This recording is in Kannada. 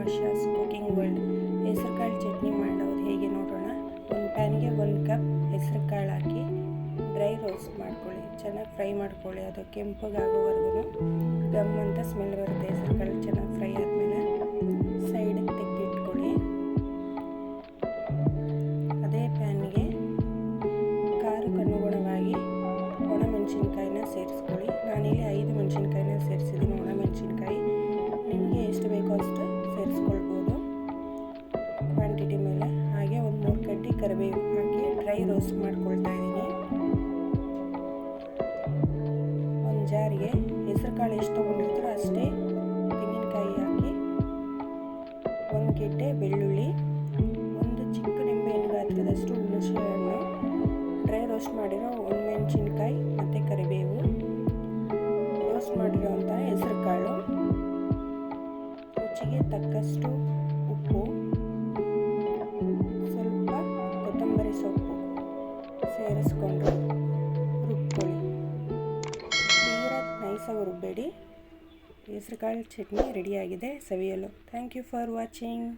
Asha's cooking world. ಹೆಸರುಕಾಳು ಚಟ್ನಿ ಮಾಡೋದು ಹೇಗೆ ನೋಡೋಣ. ಒಂದು ಪ್ಯಾನ್ಗೆ 1 ಕಪ್ ಹೆಸರುಕಾಳು ಹಾಕಿ ಡ್ರೈ ರೋಸ್ಟ್ ಮಾಡ್ಕೊಳ್ಳಿ. ಚೆನ್ನಾಗಿ ಫ್ರೈ ಮಾಡ್ಕೊಳ್ಳಿ. ಅದು ಕೆಂಪಗಾಗೋವರೆಗೂ ಗಮ್ ಅಂತ ಸ್ಮೆಲ್ ಬರುತ್ತೆ. ಹೆಸರುಕಾಳು ಚೆನ್ನಾಗಿ ಫ್ರೈ ಆದಮೇಲೆ ಸೈಡಿಗೆ ತೆಗೆದಿಟ್ಕೊಳ್ಳಿ. ಅದೇ ಪ್ಯಾನ್ಗೆ ಖಾರಕ್ಕೆ ಅನುಗುಣವಾಗಿ ಒಣಮೆಣಸಿನ್ಕಾಯಿನ ಸೇರಿಸ್ಕೊಳ್ಳಿ. ನಾನಿಲ್ಲಿ 5 ಮೆಣಸಿನ್ಕಾಯಿನ ಸೇರಿಸಿದ್ದೀನಿ. ಒಣಮೆಣಸಿನ್ಕಾಯಿ ನಿಮಗೆ ಎಷ್ಟು ಬೇಕೋ ಅಷ್ಟು ಸೇರಿಸ್ಕೊಳ್ಬೋದು ಕ್ವಾಂಟಿಟಿ ಮೇಲೆ. ಹಾಗೆ ಒಂದು 3 ಕಡ್ಡಿ ಕರಿಬೇವು ಹಾಕಿ ಡ್ರೈ ರೋಸ್ಟ್ ಮಾಡ್ಕೊಳ್ತಾ ಇದ್ದೀನಿ. ಒಂದು ಜಾರಿಗೆ ಹೆಸರುಕಾಳು ಎಷ್ಟು ತೊಗೊಂಡಿರ್ತೀರೋ ಅಷ್ಟೇ ತೆಂಗಿನಕಾಯಿ ಹಾಕಿ, 1 ಗೆಡ್ಡೆ ಬೆಳ್ಳುಳ್ಳಿ, 1 ಚಿಕ್ಕ ನಿಂಬೆಹಣ್ಣು ಗಾತ್ರದಷ್ಟು ಹುಣಸೆ ಹಣ್ಣು, ಡ್ರೈ ರೋಸ್ಟ್ ಮಾಡಿರೋ ಒಣಮೆಣಸಿನ್ಕಾಯಿ ಮತ್ತು ಕರಿಬೇವು, ರೋಸ್ಟ್ ಮಾಡಿರೋಂಥ ಹೆಸರುಕಾಳು, ರುಚಿಗೆ ತಕ್ಕಷ್ಟು ಉಪ್ಪು, ಸ್ವಲ್ಪ ಕೊತ್ತಂಬರಿ ಸೊಪ್ಪು ಸೇರಿಸ್ಕೊಂಡು ರುಬ್ಕೊಳ್ಳಿ. ತೀರಾ ನೈಸಾಗಿ ರುಬ್ಬೇಡಿ. ಹೆಸರುಕಾಳು ಚಟ್ನಿ ರೆಡಿಯಾಗಿದೆ ಸವಿಯಲು. Thank you for watching.